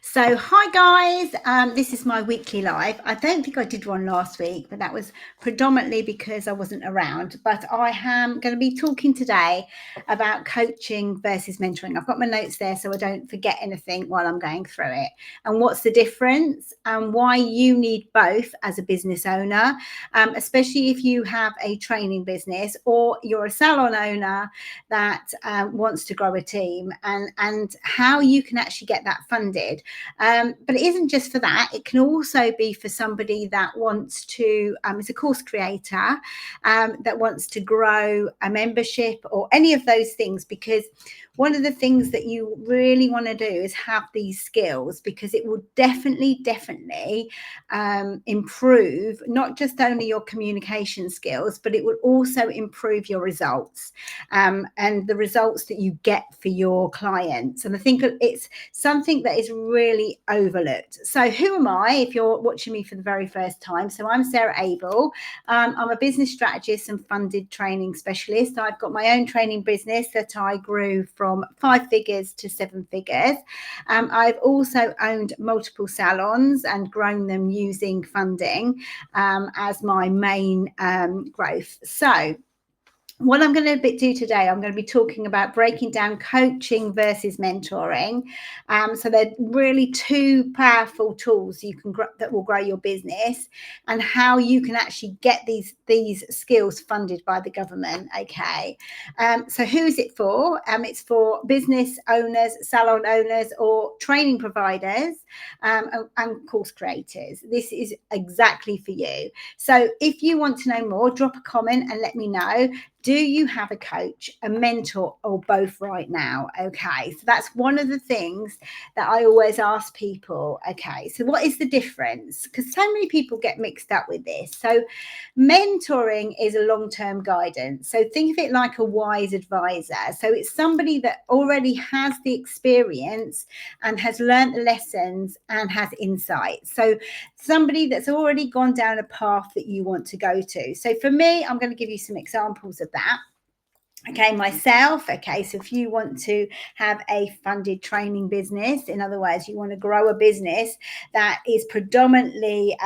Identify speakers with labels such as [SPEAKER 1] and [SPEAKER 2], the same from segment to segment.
[SPEAKER 1] So, hi guys, this is my weekly live. I don't think I did one last week, but that was predominantly because I wasn't around. But I am going to be talking today about coaching versus mentoring. I've got my notes there so I don't forget anything while I'm going through it, and what's the difference and why you need both as a business owner, especially if you have a training business or you're a salon owner that wants to grow a team, and how you can actually get that funded. But it isn't just for that. It can also be for somebody that wants to, is a course creator, that wants to grow a membership or any of those things, because one of the things that you really want to do is have these skills, because it will definitely improve not just only your communication skills, but it will also improve your results, and the results that you get for your clients. And I think it's something that is really overlooked. So who am I if you're watching me for the very first time? So I'm Sarah Abel. I'm a business strategist and funded training specialist. I've got my own training business that I grew from 5 figures to 7 figures. I've also owned multiple salons and grown them using funding as my main growth. So what I'm going to do today, I'm going to be talking about breaking down coaching versus mentoring. So they're really two powerful tools you can that will grow your business, and how you can actually get these skills funded by the government. Okay, so who is it for? It's for business owners, salon owners, or training providers, and course creators. This is exactly for you. So if you want to know more, drop a comment and let me know. Do you have a coach, a mentor, or both right now? Okay, so that's one of the things that I always ask people. Okay, so what is the difference? Because so many people get mixed up with this. So mentoring is a long-term guidance. So think of it like a wise advisor. So it's somebody that already has the experience and has learned the lessons and has insight. So somebody that's already gone down a path that you want to go to. So for me, I'm going to give you some examples of that. Okay, myself. Okay, so if you want to have a funded training business, in other words, you want to grow a business that is predominantly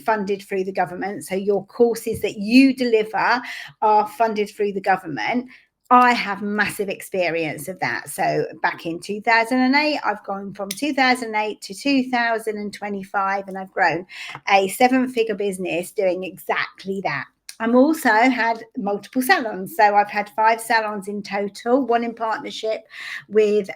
[SPEAKER 1] funded through the government, so your courses that you deliver are funded through the government. I have massive experience of that. So back in 2008, I've gone from 2008 to 2025, and I've grown a 7-figure business doing exactly that. I'm also had multiple salons. So I've had 5 salons in total, one in partnership with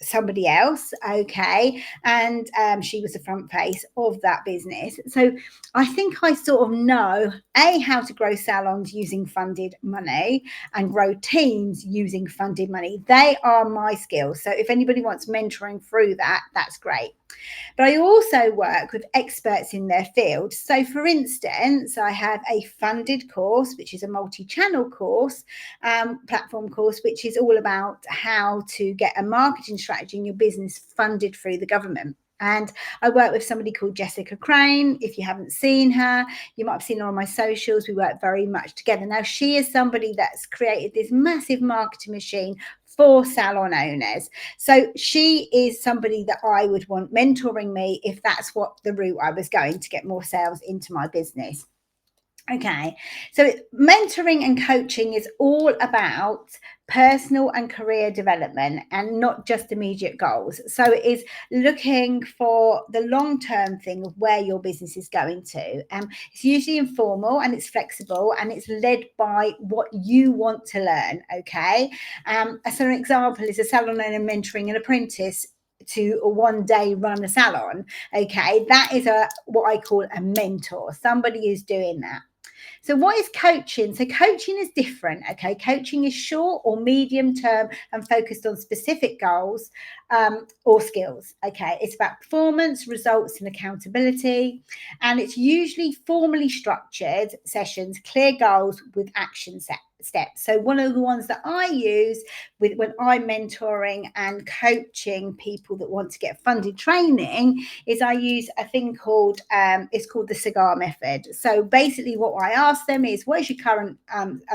[SPEAKER 1] somebody else. Okay. And she was the front face of that business. So I think I sort of know, how to grow salons using funded money and grow teams using funded money. They are my skills. So if anybody wants mentoring through that, that's great. But I also work with experts in their field. So, for instance, I have a funded course, which is a multi-channel course, platform course, which is all about how to get a marketing strategy in your business funded through the government. And I work with somebody called Jessica Crane. If you haven't seen her, you might have seen her on my socials. We work very much together. Now, she is somebody that's created this massive marketing machine for salon owners. So she is somebody that I would want mentoring me if that's what the route I was going to get more sales into my business. Okay, so mentoring and coaching is all about personal and career development and not just immediate goals. So it is looking for the long-term thing of where your business is going to. It's usually informal and it's flexible and it's led by what you want to learn. Okay, so an example is a salon owner mentoring an apprentice to one day run a salon. Okay, that is what I call a mentor, somebody who's doing that. So what is coaching? So coaching is different. Okay, coaching is short or medium term and focused on specific goals or skills. Okay, it's about performance, results, and accountability, and it's usually formally structured sessions, clear goals with action steps. So one of the ones that I use when I'm mentoring and coaching people that want to get funded training is I use a thing called it's called the cigar method. So basically what I ask them is, what is your current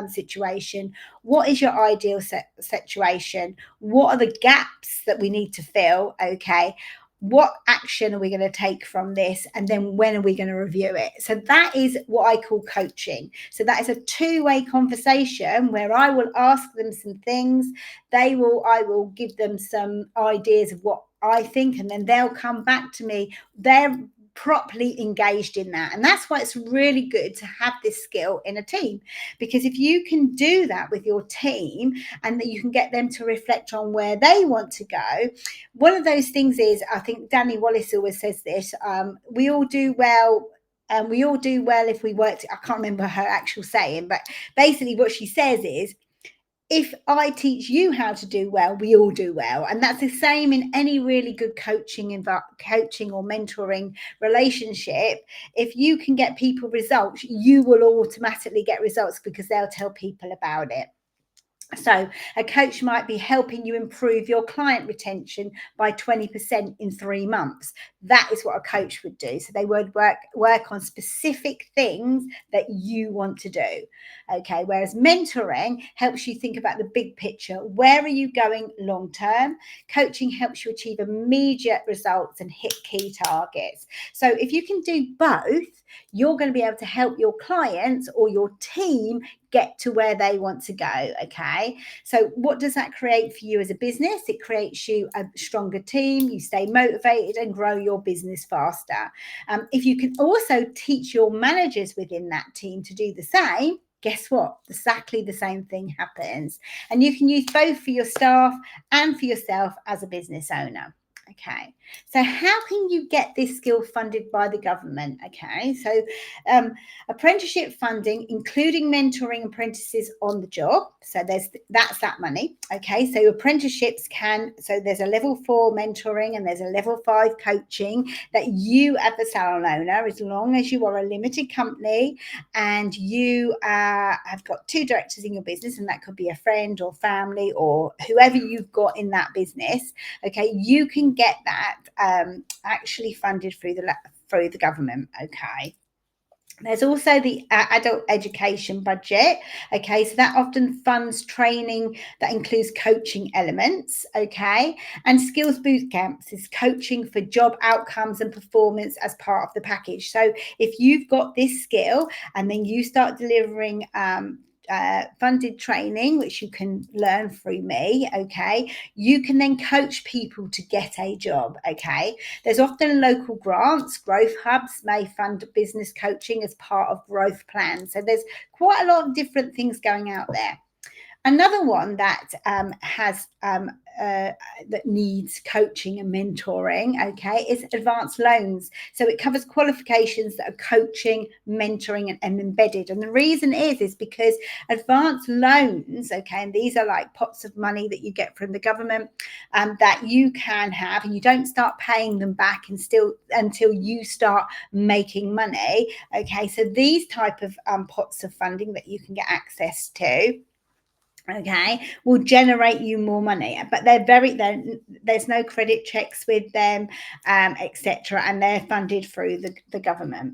[SPEAKER 1] situation? What is your ideal situation? What are the gaps that we need to fill? Okay, what action are we going to take from this, and then when are we going to review it? So that is what I call coaching. So that is a two-way conversation where I will ask them some things, I will give them some ideas of what I think, and then they'll come back to me. They're properly engaged in that, and that's why it's really good to have this skill in a team, because if you can do that with your team and that you can get them to reflect on where they want to go. One of those things is, I think Danny Wallace always says this, we all do well, and we all do well if we work. I can't remember her actual saying, but basically what she says is, if I teach you how to do well, we all do well. And that's the same in any really good coaching or mentoring relationship. If you can get people results, you will automatically get results because they'll tell people about it. So a coach might be helping you improve your client retention by 20% in 3 months. That is what a coach would do. So they would work on specific things that you want to do. Okay. Whereas mentoring helps you think about the big picture. Where are you going long term? Coaching helps you achieve immediate results and hit key targets. So if you can do both, you're going to be able to help your clients or your team get to where they want to go. Okay. So what does that create for you as a business? It creates you a stronger team. You stay motivated and grow your business faster. If you can also teach your managers within that team to do the same, guess what? Exactly the same thing happens. And you can use both for your staff and for yourself as a business owner. Okay, so how can you get this skill funded by the government? Okay, so apprenticeship funding, including mentoring apprentices on the job. So that's that money. Okay, so apprenticeships so there's a level 4 mentoring and there's a level 5 coaching that you, as the salon owner, as long as you are a limited company and you have got 2 directors in your business, and that could be a friend or family or whoever you've got in that business. Okay, you can get that actually funded through the government. Okay. There's also the adult education budget. Okay, so that often funds training that includes coaching elements. Okay, and skills boot camps is coaching for job outcomes and performance as part of the package. So if you've got this skill and then you start delivering funded training, which you can learn through me, okay, you can then coach people to get a job. Okay, there's often local grants. Growth hubs may fund business coaching as part of growth plans. So there's quite a lot of different things going out there. Another one that that needs coaching and mentoring, okay, is advanced loans. So it covers qualifications that are coaching, mentoring, and embedded. And the reason is because advanced loans, okay, and these are like pots of money that you get from the government that you can have, and you don't start paying them back until you start making money. Okay, so these type of pots of funding that you can get access to, okay, will generate you more money, but there's no credit checks with them, etc., and they're funded through the government.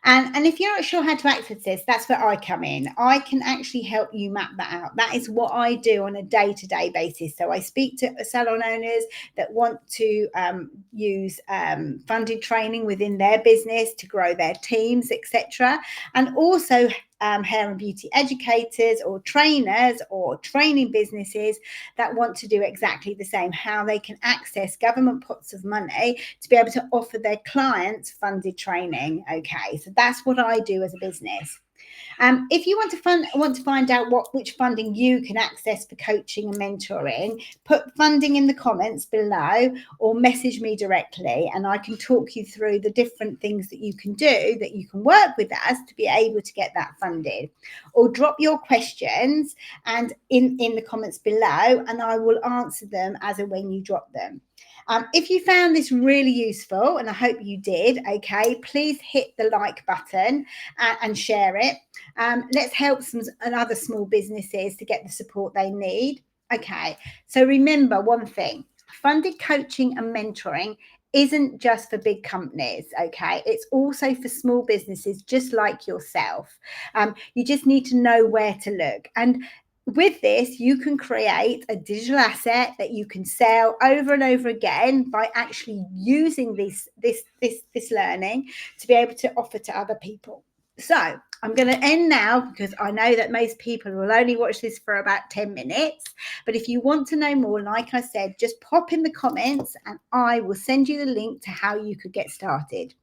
[SPEAKER 1] And if you're not sure how to access this, that's where I come in. I can actually help you map that out. That is what I do on a day-to-day basis. So I speak to salon owners that want to use funded training within their business to grow their teams, etc., and also hair and beauty educators or trainers or training businesses that want to do exactly the same, how they can access government pots of money to be able to offer their clients funded training. Okay, so that's what I do as a business. If you want to find out which funding you can access for coaching and mentoring, put funding in the comments below or message me directly, and I can talk you through the different things that you can do, that you can work with us to be able to get that funded. Or drop your questions and in the comments below, and I will answer them as and when you drop them. If you found this really useful, and I hope you did, okay, please hit the like button and share it. Let's help some other small businesses to get the support they need. Okay, so remember one thing: funded coaching and mentoring isn't just for big companies. Okay, it's also for small businesses just like yourself. You just need to know where to look. And with this, you can create a digital asset that you can sell over and over again by actually using this learning to be able to offer to other people. So I'm going to end now because I know that most people will only watch this for about 10 minutes. But if you want to know more, like I said, just pop in the comments and I will send you the link to how you could get started.